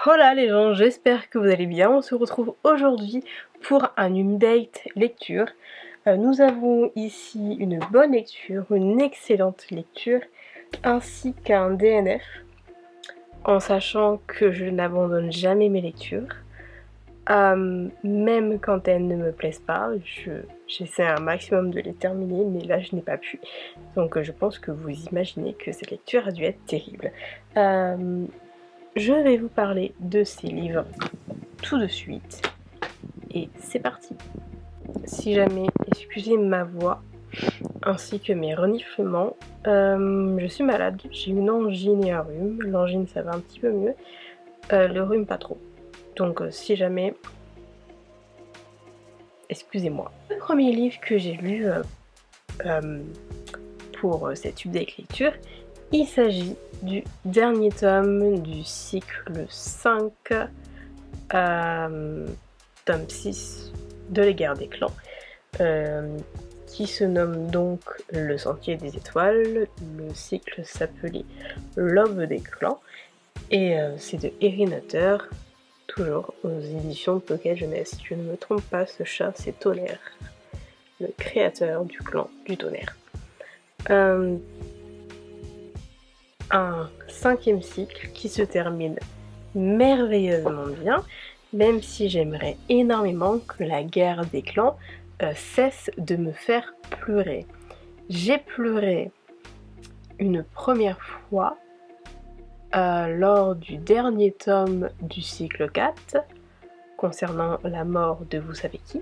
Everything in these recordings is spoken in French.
Hola les gens, j'espère que vous allez bien. On se retrouve aujourd'hui pour un update lecture. Nous avons ici une bonne lecture, une excellente lecture, ainsi qu'un DNF, en sachant que je n'abandonne jamais mes lectures. Même quand elles ne me plaisent pas, j'essaie un maximum de les terminer, mais là je n'ai pas pu. Donc je pense que vous imaginez que cette lecture a dû être terrible. Je vais vous parler de ces livres tout de suite et c'est parti. Si jamais, excusez ma voix ainsi que mes reniflements, je suis malade, j'ai une angine et un rhume. L'angine ça va un petit peu mieux, le rhume pas trop. Donc si jamais, excusez-moi. Le premier livre que j'ai lu pour cette update lecture, il s'agit du dernier tome du cycle 5, tome 6 de Les Guerres des Clans, qui se nomme donc Le Sentier des Étoiles. Le cycle s'appelait L'Aube des Clans et c'est de Erin Hunter, toujours aux éditions Pocket Jeunesse. Si je ne me trompe pas, ce chat c'est Tonnerre, le créateur du clan du Tonnerre. Un 5e cycle qui se termine merveilleusement bien, même si j'aimerais énormément que la guerre des clans cesse de me faire pleurer. J'ai pleuré une première fois lors du dernier tome du cycle 4 concernant la mort de vous savez qui,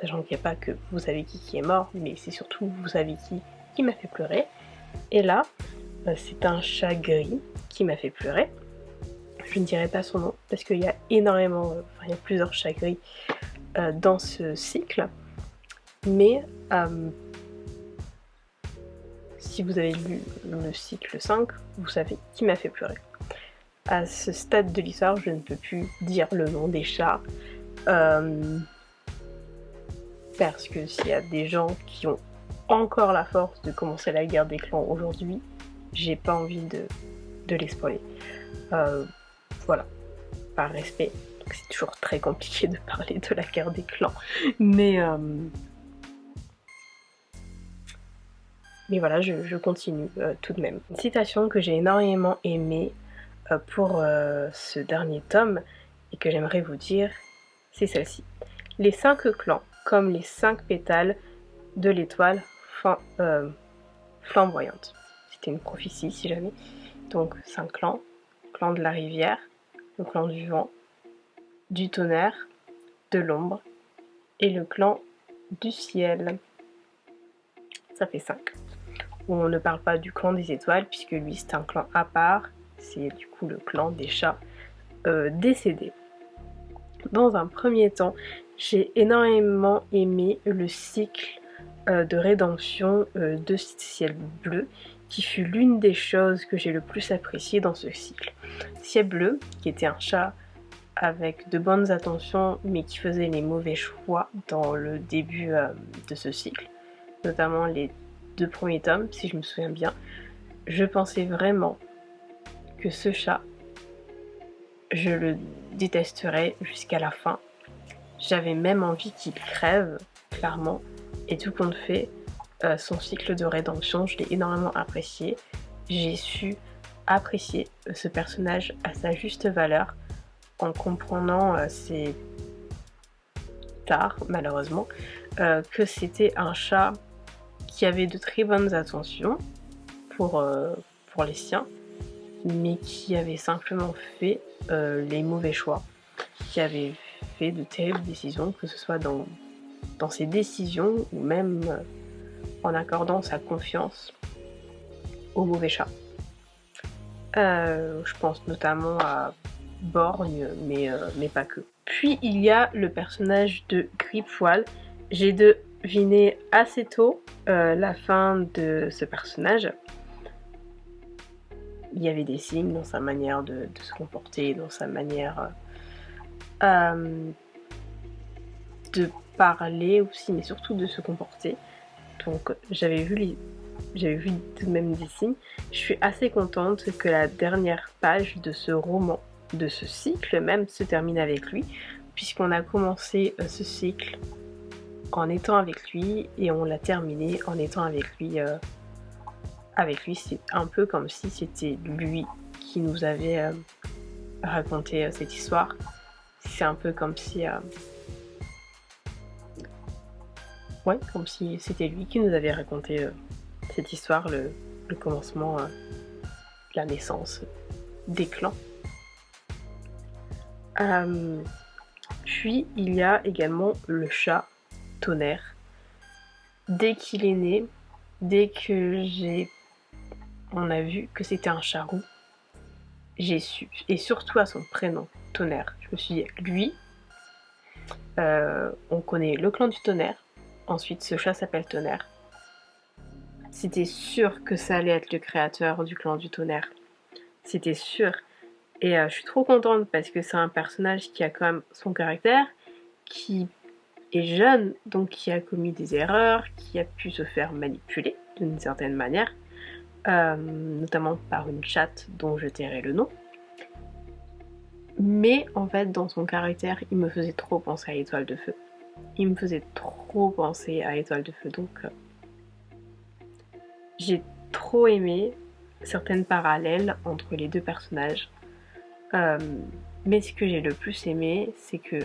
sachant qu'il n'y a pas que vous savez qui est mort, mais c'est surtout vous savez qui m'a fait pleurer. Et là, c'est un chat gris qui m'a fait pleurer. Je ne dirai pas son nom parce qu'il y a énormément, il y a plusieurs chats gris dans ce cycle. Mais si vous avez lu le cycle 5, vous savez qui m'a fait pleurer. À ce stade de l'histoire, je ne peux plus dire le nom des chats. Parce que s'il y a des gens qui ont encore la force de commencer la guerre des clans aujourd'hui, j'ai pas envie de les spoiler. Voilà, par respect. Donc c'est toujours très compliqué de parler de la guerre des clans. Mais voilà, je continue tout de même. Une citation que j'ai énormément aimée pour ce dernier tome et que j'aimerais vous dire, c'est celle-ci. Les 5 clans, comme les 5 pétales de l'étoile flamboyante. C'était une prophétie si jamais. Donc 5 clans, le clan de la rivière, le clan du vent, du tonnerre, de l'ombre et le clan du ciel. Ça fait 5. On ne parle pas du clan des étoiles puisque lui c'est un clan à part, c'est du coup le clan des chats décédés. Dans un premier temps, j'ai énormément aimé le cycle de rédemption de Ciel Bleu, qui fut l'une des choses que j'ai le plus apprécié dans ce cycle. Ciel Bleu, qui était un chat avec de bonnes intentions, mais qui faisait les mauvais choix dans le début de ce cycle, notamment les 2 premiers tomes, si je me souviens bien. Je pensais vraiment que ce chat, je le détesterais jusqu'à la fin. J'avais même envie qu'il crève, clairement. Et tout compte fait, son cycle de rédemption, je l'ai énormément apprécié. J'ai su apprécier ce personnage à sa juste valeur en comprenant c'est tard, malheureusement, que c'était un chat qui avait de très bonnes intentions pour les siens, mais qui avait simplement fait les mauvais choix, qui avait fait de terribles décisions, que ce soit dans ses décisions ou même en accordant sa confiance au mauvais chat. Je pense notamment à Borgne, mais pas que. Puis il y a le personnage de Grippoil. J'ai deviné assez tôt la fin de ce personnage. Il y avait des signes dans sa manière de se comporter, dans sa manière de parler aussi, mais surtout de se comporter. Donc j'avais vu tout de même des signes. Je suis assez contente que la dernière page de ce roman de ce cycle même se termine avec lui, puisqu'on a commencé ce cycle en étant avec lui et on l'a terminé en étant avec lui. C'est un peu comme si c'était lui qui nous avait raconté cette histoire. C'est un peu comme si... comme si c'était lui qui nous avait raconté cette histoire, le commencement, la naissance des clans. Puis il y a également le chat Tonnerre. Dès qu'il est né, dès que on a vu que c'était un chat roux, j'ai su, et surtout à son prénom, Tonnerre. Je me suis dit, lui, on connaît le clan du Tonnerre, ensuite ce chat s'appelle Tonnerre. C'était sûr que ça allait être le créateur du clan du Tonnerre. C'était sûr. Et je suis trop contente parce que c'est un personnage qui a quand même son caractère, qui est jeune, donc qui a commis des erreurs, qui a pu se faire manipuler d'une certaine manière, notamment par une chatte dont je tairai le nom. Mais en fait, dans son caractère, il me faisait trop penser à Étoile de Feu. Donc j'ai trop aimé certaines parallèles entre les deux personnages. Mais ce que j'ai le plus aimé, c'est que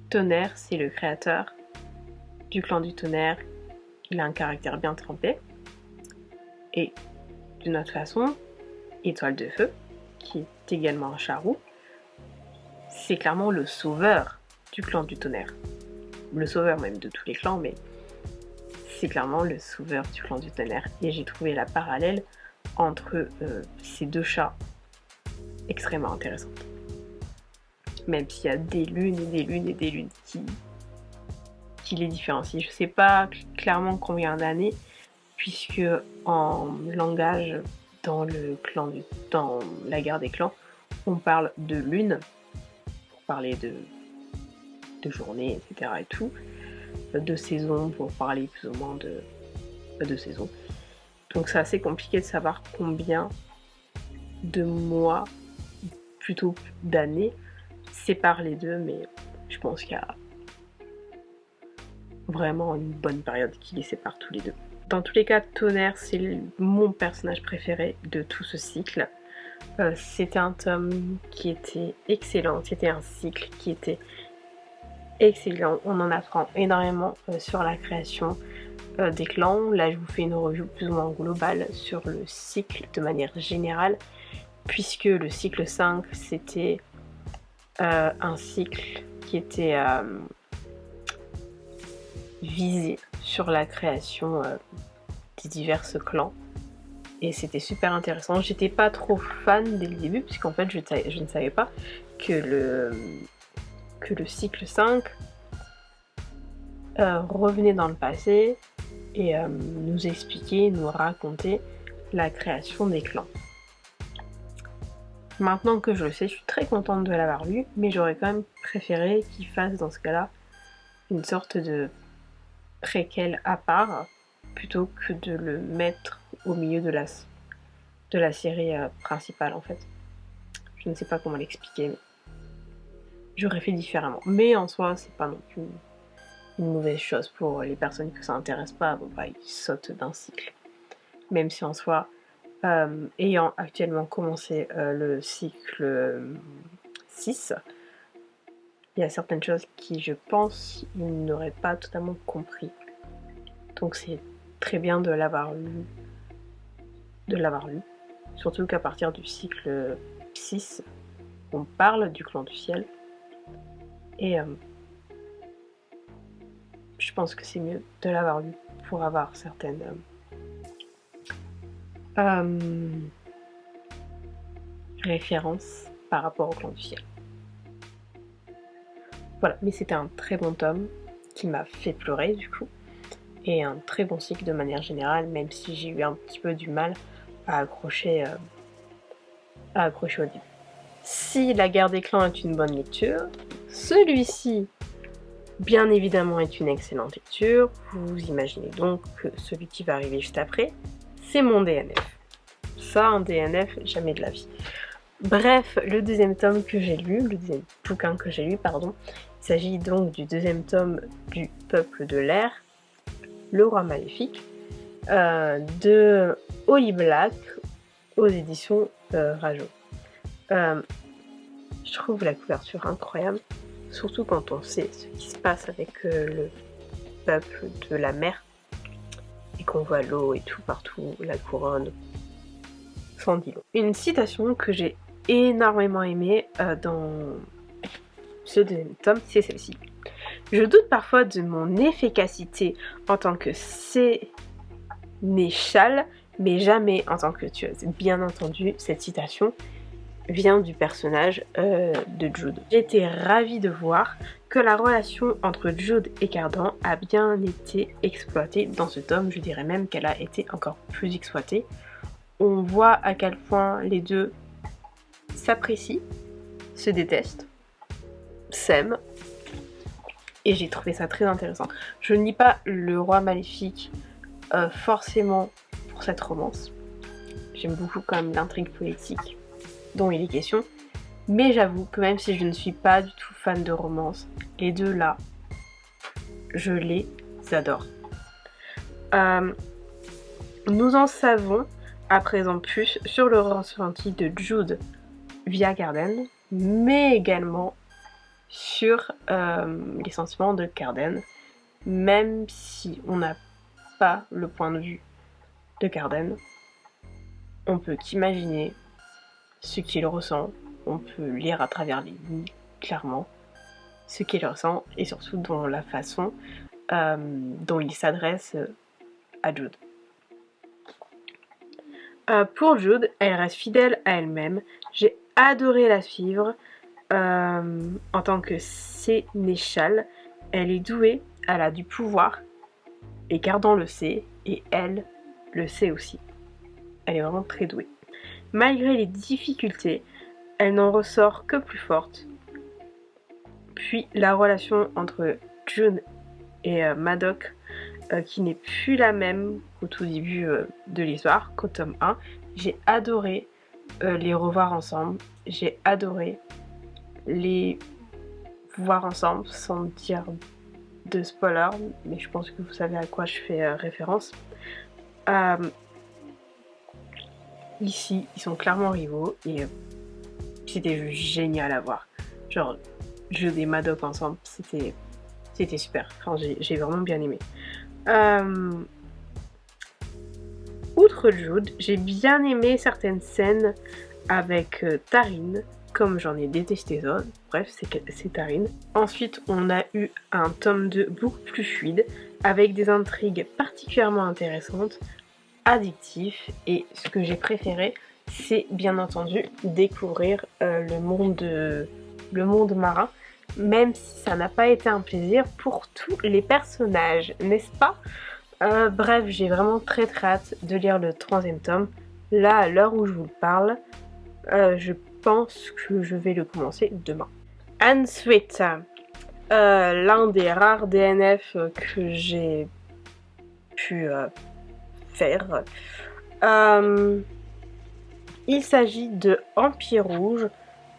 Tonnerre, c'est le créateur du clan du Tonnerre. Il a un caractère bien trempé. Et d'une autre façon, Étoile de Feu, qui est également un chat roux, c'est clairement le sauveur du clan du Tonnerre. Le sauveur même de tous les clans, mais c'est clairement le sauveur du clan du Tonnerre. Et j'ai trouvé la parallèle entre ces deux chats extrêmement intéressante. Même s'il y a des lunes et des lunes et des lunes qui les différencient. Je sais pas clairement combien d'années, puisque en langage dans la guerre des clans, on parle de lune pour parler de journée, etc. et tout, de saison pour parler plus ou moins de saison. Donc c'est assez compliqué de savoir combien de mois, plutôt d'années, séparent les deux, mais je pense qu'il y a vraiment une bonne période qui les sépare tous les deux. Dans tous les cas, Tonnerre, c'est mon personnage préféré de tout ce cycle. C'était un tome qui était excellent, c'était un cycle qui était excellent. On en apprend énormément sur la création des clans. Là, je vous fais une review plus ou moins globale sur le cycle de manière générale, puisque le cycle 5, c'était un cycle qui était visé sur la création des divers clans. Et c'était super intéressant. J'étais pas trop fan dès le début, puisqu'en fait je ne savais pas que le cycle 5 revenait dans le passé et nous expliquait, nous racontait la création des clans. Maintenant que je le sais, je suis très contente de l'avoir lu, mais j'aurais quand même préféré qu'il fasse dans ce cas-là une sorte de préquel à part, plutôt que de le mettre au milieu de la série principale en fait. Je ne sais pas comment l'expliquer, mais j'aurais fait différemment. Mais en soi, c'est pas non plus une mauvaise chose pour les personnes que ça intéresse pas. Bon bah, ils sautent d'un cycle. Même si en soi, ayant actuellement commencé le cycle 6, il y a certaines choses qui, je pense, ils n'auraient pas totalement compris. Donc c'est très bien de l'avoir lu. Surtout qu'à partir du cycle 6, on parle du clan du ciel. Et je pense que c'est mieux de l'avoir lu pour avoir certaines références par rapport au clan du ciel. Voilà, mais c'était un très bon tome qui m'a fait pleurer du coup, et un très bon cycle de manière générale, même si j'ai eu un petit peu du mal à accrocher au début. Si La guerre des clans est une bonne lecture, celui-ci, bien évidemment, est une excellente lecture. Vous imaginez donc que celui qui va arriver juste après, c'est mon DNF. Ça, un DNF, jamais de la vie. Bref, le deuxième tome que j'ai lu, le deuxième bouquin que j'ai lu, pardon, il s'agit donc du deuxième tome du Peuple de l'air, Le Roi Maléfique, de Holly Black aux éditions Rajo. Je trouve la couverture incroyable, surtout quand on sait ce qui se passe avec le peuple de la mer et qu'on voit l'eau et tout partout, la couronne, sans dire long. Une citation que j'ai énormément aimée dans ce deuxième tome, c'est celle-ci. Je doute parfois de mon efficacité en tant que sénéchale, mais jamais en tant que tueuse. Bien entendu, cette citation vient du personnage de Jude. J'étais ravie de voir que la relation entre Jude et Cardan a bien été exploitée dans ce tome. Je dirais même qu'elle a été encore plus exploitée. On voit à quel point les deux s'apprécient, se détestent, s'aiment. Et j'ai trouvé ça très intéressant. Je ne lis pas Le Roi Maléfique forcément pour cette romance. J'aime beaucoup quand même l'intrigue politique dont il est question. Mais j'avoue que même si je ne suis pas du tout fan de romance, les deux là, je les adore. Nous en savons à présent plus sur le ressenti de Jude via Cardan, mais également sur les sentiments de Cardan, même si on n'a pas le point de vue de Cardan, on peut qu'imaginer ce qu'il ressent, on peut lire à travers les lignes clairement ce qu'il ressent et surtout dans la façon dont il s'adresse à Jude. Pour Jude, elle reste fidèle à elle-même. J'ai adoré la suivre en tant que sénéchale. Elle est douée, elle a du pouvoir et Cardan le sait et elle le sait aussi. Elle est vraiment très douée. Malgré les difficultés, elle n'en ressort que plus forte. Puis la relation entre Jude et Madoc, qui n'est plus la même qu'au tout début de l'histoire, qu'au tome 1. J'ai adoré les revoir ensemble. J'ai adoré les voir ensemble sans dire de spoiler, mais je pense que vous savez à quoi je fais référence. Ici, ils sont clairement rivaux et c'était juste génial à voir. Genre, Jude et Madoc ensemble, c'était super. Enfin, j'ai vraiment bien aimé. Outre Jude, j'ai bien aimé certaines scènes avec Taryn, comme j'en ai détesté d'autres. Bref, c'est Taryn. Ensuite, on a eu un tome 2 beaucoup plus fluide, avec des intrigues particulièrement intéressantes, addictif, et ce que j'ai préféré, c'est bien entendu découvrir le monde marin, même si ça n'a pas été un plaisir pour tous les personnages, n'est-ce pas? Bref, j'ai vraiment très hâte de lire le 3e tome. Là, à l'heure où je vous parle, je pense que je vais le commencer demain. Ensuite, l'un des rares DNF que j'ai pu faire. Il s'agit de Empire Rouge,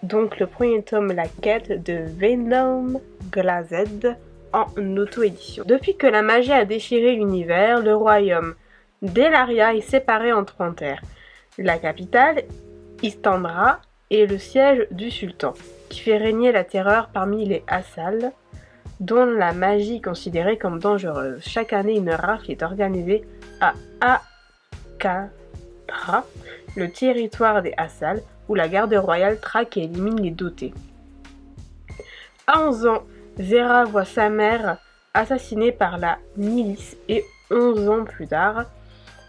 donc le premier tome, la quête de Venom Glazed en auto-édition. Depuis que la magie a déchiré l'univers, le royaume d'Elaria est séparé en 3 terres. La capitale, Istandra, est le siège du sultan, qui fait régner la terreur parmi les Assal, dont la magie est considérée comme dangereuse. Chaque année, une rafle est organisée à Akatra, le territoire des Assal, où la garde royale traque et élimine les dotés. À 11 ans, Zera voit sa mère assassinée par la milice et 11 ans plus tard,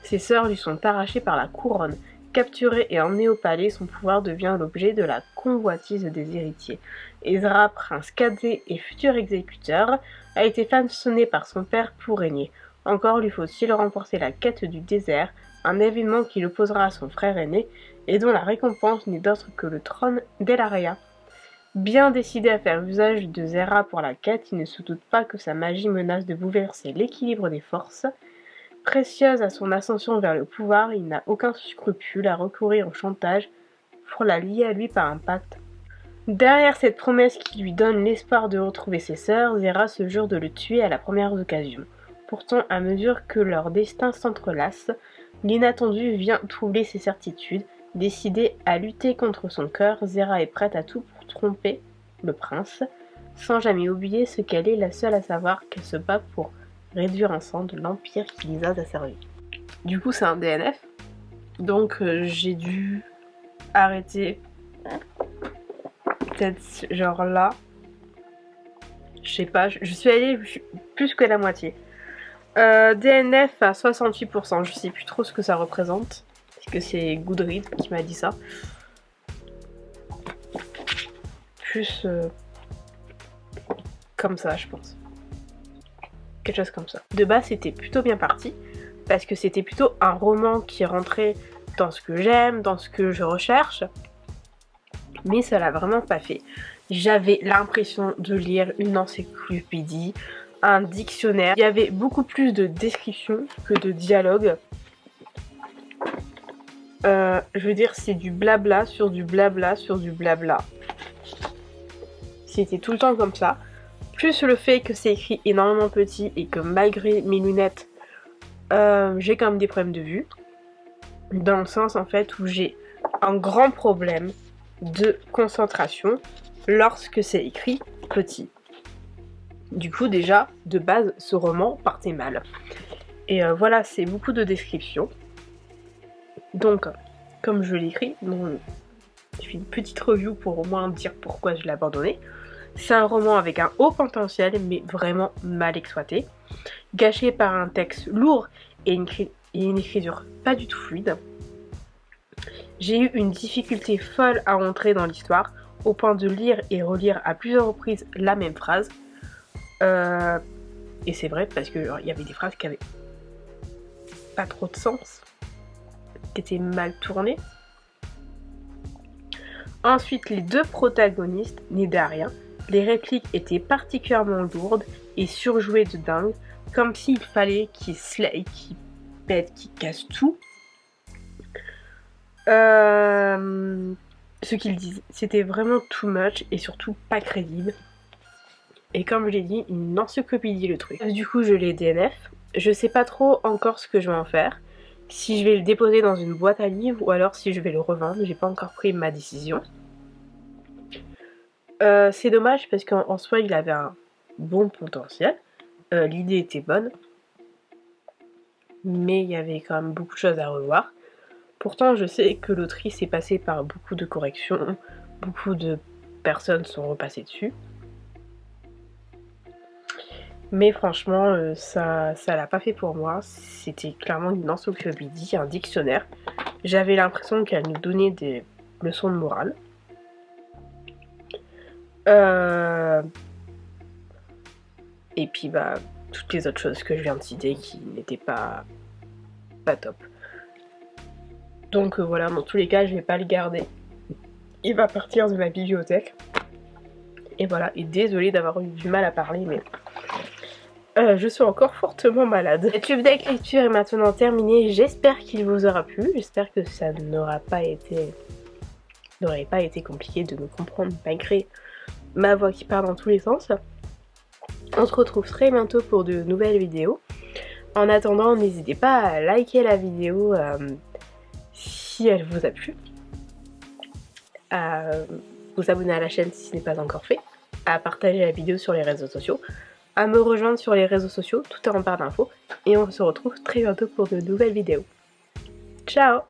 ses sœurs lui sont arrachées par la couronne. Capturé et emmené au palais, son pouvoir devient l'objet de la convoitise des héritiers. Ezra, prince cadet et futur exécuteur, a été façonné par son père pour régner. Encore lui faut-il remporter la quête du désert, un événement qui l'opposera à son frère aîné et dont la récompense n'est d'autre que le trône d'Elaria. Bien décidé à faire usage de Zera pour la quête, il ne se doute pas que sa magie menace de bouleverser l'équilibre des forces. Précieuse à son ascension vers le pouvoir, il n'a aucun scrupule à recourir au chantage pour la lier à lui par un pacte. Derrière cette promesse qui lui donne l'espoir de retrouver ses sœurs, Zera se jure de le tuer à la première occasion. Pourtant, à mesure que leurs destins s'entrelacent, l'inattendu vient troubler ses certitudes. Décidée à lutter contre son cœur, Zera est prête à tout pour tromper le prince, sans jamais oublier ce qu'elle est la seule à savoir qu'elle se bat pour réduire en cendres l'empire qui les a asservis. Du coup, c'est un DNF, donc j'ai dû arrêter peut-être genre là. Je sais pas, je suis allée plus que la moitié. DNF à 68%, je sais plus trop ce que ça représente. Parce que c'est Goodreads qui m'a dit ça. Plus comme ça, je pense. Quelque chose comme ça. De base, c'était plutôt bien parti. Parce que c'était plutôt un roman qui rentrait dans ce que j'aime, dans ce que je recherche. Mais ça l'a vraiment pas fait. J'avais l'impression de lire une encyclopédie, un dictionnaire. Il y avait beaucoup plus de descriptions que de dialogue. Je veux dire, c'est du blabla sur du blabla sur du blabla. C'était tout le temps comme ça. Plus le fait que c'est écrit énormément petit et que malgré mes lunettes, j'ai quand même des problèmes de vue. Dans le sens en fait où j'ai un grand problème de concentration lorsque c'est écrit petit. Du coup déjà, de base, ce roman partait mal. Et voilà, c'est beaucoup de descriptions. Donc, comme je l'écris, je fais une petite review pour au moins dire pourquoi je l'ai abandonné. C'est un roman avec un haut potentiel, mais vraiment mal exploité. Gâché par un texte lourd et une écriture pas du tout fluide. J'ai eu une difficulté folle à entrer dans l'histoire, au point de lire et relire à plusieurs reprises la même phrase. Et c'est vrai parce que il y avait des phrases qui avaient pas trop de sens, qui étaient mal tournées. Ensuite, les deux protagonistes n'aidaient à rien. Les répliques étaient particulièrement lourdes et surjouées de dingue, comme s'il fallait qu'ils slay, qu'ils pètent, qu'ils cassent tout. Ce qu'ils disent, c'était vraiment too much et surtout pas crédible. Et comme je l'ai dit, une encyclopédie le truc. Du coup, je l'ai DNF. Je sais pas trop encore ce que je vais en faire. Si je vais le déposer dans une boîte à livres ou alors si je vais le revendre. J'ai pas encore pris ma décision. C'est dommage parce qu'en soi, il avait un bon potentiel. L'idée était bonne. Mais il y avait quand même beaucoup de choses à revoir. Pourtant, je sais que l'autrice est passée par beaucoup de corrections. Beaucoup de personnes sont repassées dessus. Mais franchement, ça l'a pas fait pour moi. C'était clairement une encyclopédie, un dictionnaire. J'avais l'impression qu'elle nous donnait des leçons de morale. Et puis toutes les autres choses que je viens de citer qui n'étaient pas top. Donc voilà, dans tous les cas, je vais pas le garder. Il va partir de ma bibliothèque. Et voilà, et désolée d'avoir eu du mal à parler, mais je suis encore fortement malade. Cette update lecture est maintenant terminée. J'espère qu'il vous aura plu. J'espère que ça n'aurait pas été compliqué de me comprendre malgré ma voix qui part dans tous les sens. On se retrouve très bientôt pour de nouvelles vidéos. En attendant, n'hésitez pas à liker la vidéo si elle vous a plu, à vous abonner à la chaîne si ce n'est pas encore fait, à partager la vidéo sur les réseaux sociaux, à me rejoindre sur les réseaux sociaux, tout est en barre d'infos, et on se retrouve très bientôt pour de nouvelles vidéos. Ciao!